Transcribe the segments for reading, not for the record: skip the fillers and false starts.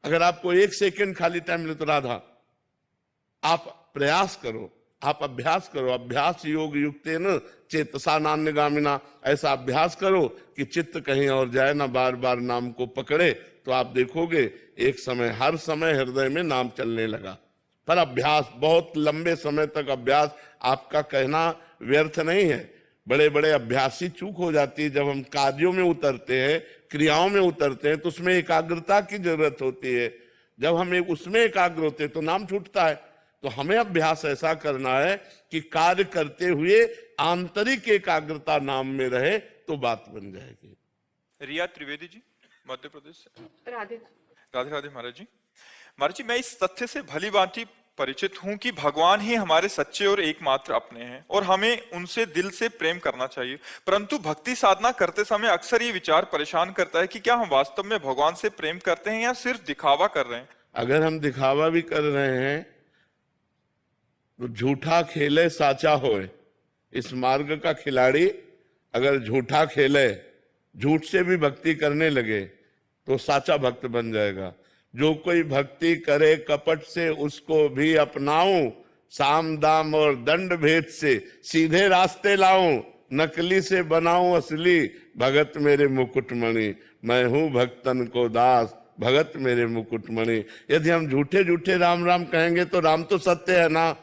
अगर आपको 1 सेकंड खाली टाइम मिले तो राधा, आप प्रयास करो, आप अभ्यास करो। अभ्यास योग युक्तेन चेतसा नान्यगामिना, ऐसा अभ्यास करो कि चित्त कहीं और जाए ना, बार बार नाम को पकड़े। तो आप देखोगे एक समय, हर समय हृदय में नाम चलने लगा। पर अभ्यास, बहुत लंबे समय तक अभ्यास, आपका कहना व्यर्थ नहीं है। बड़े बड़े अभ्यासी चूक हो जाती है। जब हम कार्यों में उतरते हैं, क्रियाओं में उतरते हैं, तो उसमें एकाग्रता की जरूरत होती है। जब हम उसमें एकाग्र होते हैं तो नाम छूटता है। तो हमें अभ्यास ऐसा करना है कि कार्य करते हुए आंतरिक एकाग्रता नाम में रहे, तो बात बन जाएगी। रिया त्रिवेदी जी, मध्य प्रदेश से। राधे राधे राधे महाराज जी। महाराज जी, मैं इस तथ्य से भली भांति परिचित हूं कि भगवान ही हमारे सच्चे और एकमात्र अपने हैं और हमें उनसे दिल से प्रेम करना चाहिए। परंतु भक्ति साधना करते समय अक्सर ये विचार परेशान करता है कि क्या हम वास्तव में भगवान से प्रेम करते हैं या सिर्फ दिखावा कर रहे हैं। अगर हम दिखावा भी कर रहे हैं तो झूठा खेले साचा होए। इस मार्ग का खिलाड़ी अगर झूठा खेले, झूठ से भी भक्ति करने लगे, तो साचा भक्त बन जाएगा। जो कोई भक्ति करे कपट से, उसको भी अपनाऊं, साम दाम और दंड भेद से सीधे रास्ते लाऊं, नकली से बनाऊं असली, भगत मेरे मुकुटमणि, मैं हूं भक्तन को दास, भगत मेरे मुकुटमणि। यदि हम झूठे झूठे राम राम कहेंगे तो राम तो सत्य है ना,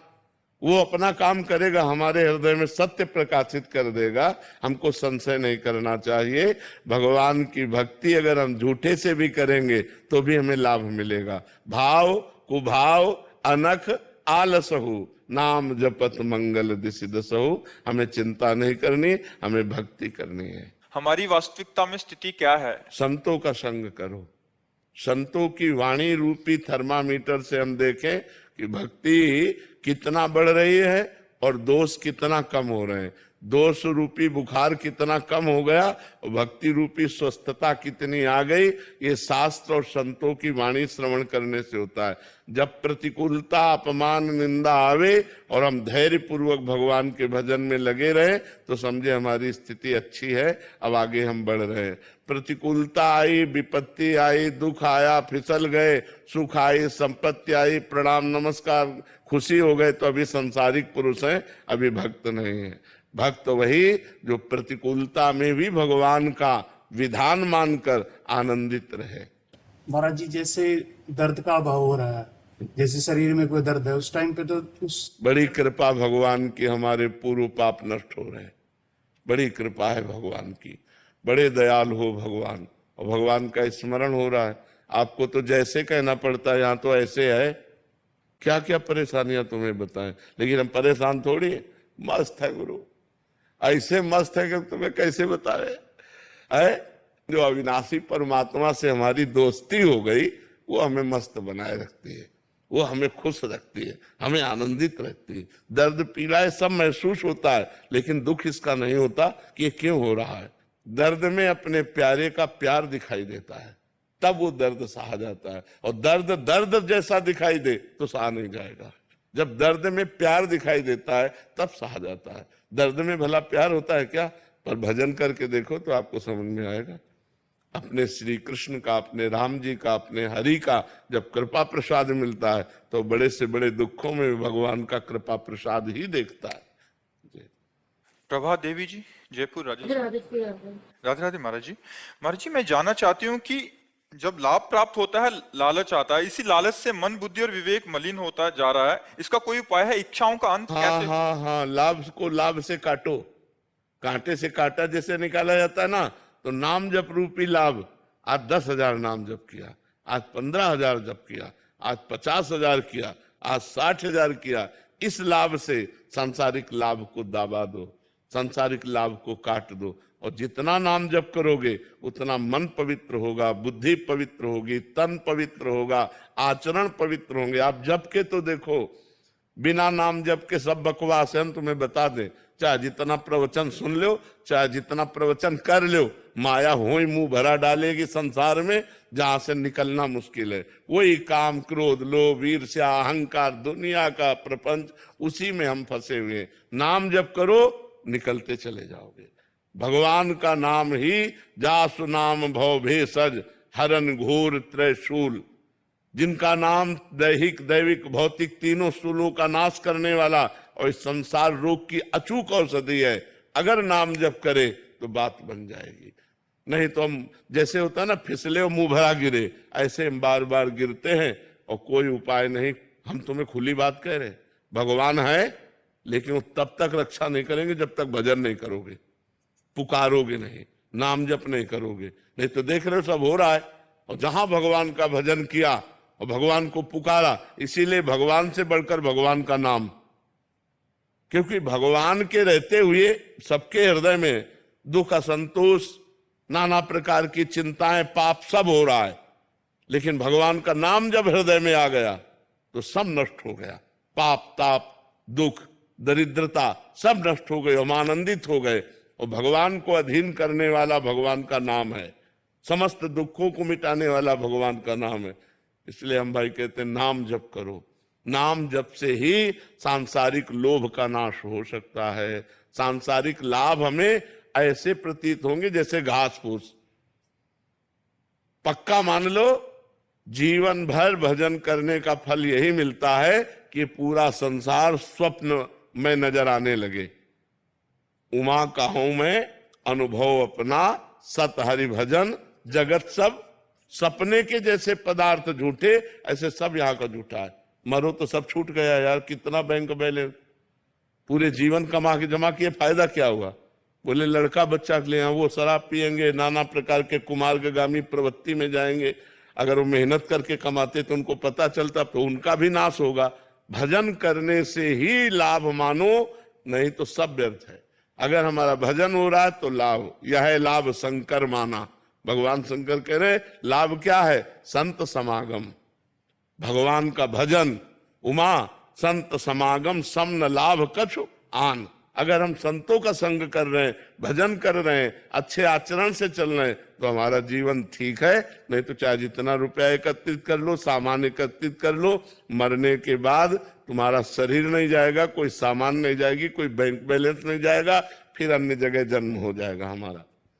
वो अपना काम करेगा, हमारे हृदय में सत्य प्रकाशित कर देगा। हमको संशय नहीं करना चाहिए। भगवान की भक्ति अगर हम झूठे से भी करेंगे तो भी हमें लाभ मिलेगा। भाव कुभाव अनख आलसहु, नाम जपत मंगल दिसिदसहु। हमें चिंता नहीं करनी, हमें भक्ति करनी है। हमारी वास्तविकता में स्थिति क्या है? संतों का संग करो। संतों की वाणी रूपी थर्मामीटर से हम देखें कि भक्ति कितना बढ़ रही है और दोष कितना कम हो रहे हैं। दोष रूपी बुखार कितना कम हो गया और भक्ति रूपी स्वस्थता कितनी आ गई। ये शास्त्र और संतों की वाणी श्रवण करने से होता है। जब प्रतिकूलता, अपमान, निंदा आवे और हम धैर्य पूर्वक भगवान के भजन में लगे रहे तो समझे हमारी स्थिति अच्छी है, अब आगे हम बढ़ रहे हैं। प्रतिकूलता आई, विपत्ति आई, दुख आया, फिसल गए, सुख आई, संपत्ति आई, प्रणाम नमस्कार, खुशी हो गए, तो अभी संसारिक पुरुष हैं, अभी भक्त नहीं है। भक्त वही जो प्रतिकूलता में भी भगवान का विधान मानकर आनंदित रहे। महाराज जी, जैसे दर्द का अभाव हो रहा है, जैसे शरीर में कोई दर्द है, उस टाइम पे तो बड़ी कृपा भगवान की, हमारे पूर्व पाप नष्ट हो रहे हैं। बड़ी कृपा है भगवान की, बड़े दयाल हो भगवान, और भगवान का स्मरण हो रहा है। आपको तो जैसे कहना पड़ता है, यहाँ तो ऐसे है। क्या क्या परेशानियां तुम्हें बताएं, लेकिन हम परेशान थोड़ी है। मस्त है गुरु, ऐसे मस्त है कि तुम्हें कैसे बताए। है जो अविनाशी परमात्मा से हमारी दोस्ती हो गई, वो हमें मस्त बनाए रखती है, वो हमें खुश रखती है, हमें आनंदित रखती है। दर्द पीड़ा सब महसूस होता है, लेकिन दुख इसका नहीं होता कि ये क्यों हो रहा है। दर्द में अपने प्यारे का प्यार दिखाई देता है, तब वो दर्द सहा जाता है। और दर्द दर्द जैसा दिखाई दे तो सहा नहीं जाएगा। जब दर्द में प्यार दिखाई देता है तब सहा जाता है। दर्द में भला प्यार होता है क्या? पर भजन करके देखो तो आपको समझ में आएगा। अपने श्री कृष्ण का, अपने राम जी का, अपने हरि का जब कृपा प्रसाद मिलता है तो बड़े से बड़े दुखों में भी भगवान का कृपा प्रसाद ही देखता है। प्रभा देवी जी, जयपुर राजस्थान। राधे राधे महाराज जी। महाराज जी, मैं जानना चाहती हूँ कि जब लाभ प्राप्त होता है, लालच आता है, इसी लालच से मन, बुद्धि और विवेक मलिन होता जा रहा है। इसका कोई उपाय है? इच्छाओं का अंत कैसे? हाँ, लाभ को लाभ से काटो। कांटे से कांटा जैसे निकाला जाता है ना, तो नाम जप रूपी लाभ। आज 10,000 नाम जप किया, आज 15,000 जप किया, आज 50,000 किया, आज 60,000 किया। इस लाभ से सांसारिक लाभ को दाबा दो, सांसारिक लाभ को काट दो। और जितना नाम जप करोगे उतना मन पवित्र होगा, बुद्धि पवित्र होगी, तन पवित्र होगा, आचरण पवित्र होंगे। आप जप के तो देखो, बिना नाम जप के सब बकवास है। हम तुम्हें बता दें, चाहे जितना प्रवचन सुन लो, चाहे जितना प्रवचन कर लो, माया हो ही मुंह भरा डालेगी संसार में, जहां से निकलना मुश्किल है। वही काम, क्रोध, लोभ, ईर्ष्या, अहंकार, दुनिया का प्रपंच, उसी में हम फंसे हुए हैं। नाम जप करो, निकलते चले जाओगे। भगवान का नाम ही जासु नाम भव भेषज, हरन घोर त्रयशूल। जिनका नाम दैहिक दैविक भौतिक तीनों स्थूलों का नाश करने वाला और इस संसार रोग की अचूक औषधि है, अगर नाम जप करे तो बात बन जाएगी। नहीं तो हम जैसे होता है ना, फिसले और मुंह भरा गिरे, ऐसे हम बार बार गिरते हैं और कोई उपाय नहीं। हम तुम्हें खुली बात कह रहे, भगवान है लेकिन वो तब तक रक्षा नहीं करेंगे जब तक भजन नहीं करोगे, पुकारोगे नहीं, नाम जप नहीं करोगे। नहीं तो देख रहे हो सब हो रहा है। और जहां भगवान का भजन किया और भगवान को पुकारा, इसीलिए भगवान से बढ़कर भगवान का नाम, क्योंकि भगवान के रहते हुए सबके हृदय में दुख असंतोष नाना प्रकार की चिंताएं पाप सब हो रहा है, लेकिन भगवान का नाम जब हृदय में आ गया तो सब नष्ट हो गया। पाप ताप दुख दरिद्रता सब नष्ट हो गए, हम आनंदित हो गए। और भगवान को अधीन करने वाला भगवान का नाम है, समस्त दुखों को मिटाने वाला भगवान का नाम है। इसलिए हम भाई कहते हैं नाम जप करो। नाम जप से ही सांसारिक लोभ का नाश हो सकता है। सांसारिक लाभ हमें ऐसे प्रतीत होंगे जैसे घास फूस। पक्का मान लो, जीवन भर भजन करने का फल यही मिलता है कि पूरा संसार स्वप्न में नजर आने लगे। उमा कहूं मैं अनुभव अपना, सत हरि भजन जगत सब सपने के जैसे पदार्थ झूठे, ऐसे सब यहाँ का झूठा है। मरो तो सब छूट गया यार, कितना बैंक बैलेंस, पूरे जीवन कमा के जमा किए, फायदा क्या हुआ? बोले लड़का बच्चा के लिए वो शराब पियेंगे, नाना प्रकार के कुमार्गामी प्रवृत्ति में जाएंगे। अगर वो मेहनत करके कमाते तो उनको पता चलता तो उनका भी नाश होगा। भजन करने से ही लाभ मानो, नहीं तो सब व्यर्थ है। अगर हमारा भजन हो रहा है तो लाभ, यह है लाभ शंकर माना। भगवान शंकर कह रहे लाभ क्या है? संत समागम, भगवान का भजन। उमा संत समागम सम न लाभ कछु आन। अगर हम संतों का संग कर रहे हैं, भजन कर रहे हैं, अच्छे आचरण से चल रहे हैं तो हमारा जीवन ठीक है। नहीं तो चाहे जितना रुपया एकत्रित कर लो, सामान एकत्रित कर लो, मरने के बाद तुम्हारा शरीर नहीं जाएगा, कोई सामान नहीं जाएगी, कोई बैंक बैलेंस नहीं जाएगा, फिर अन्य जगह जन्म हो जाएगा हमारा।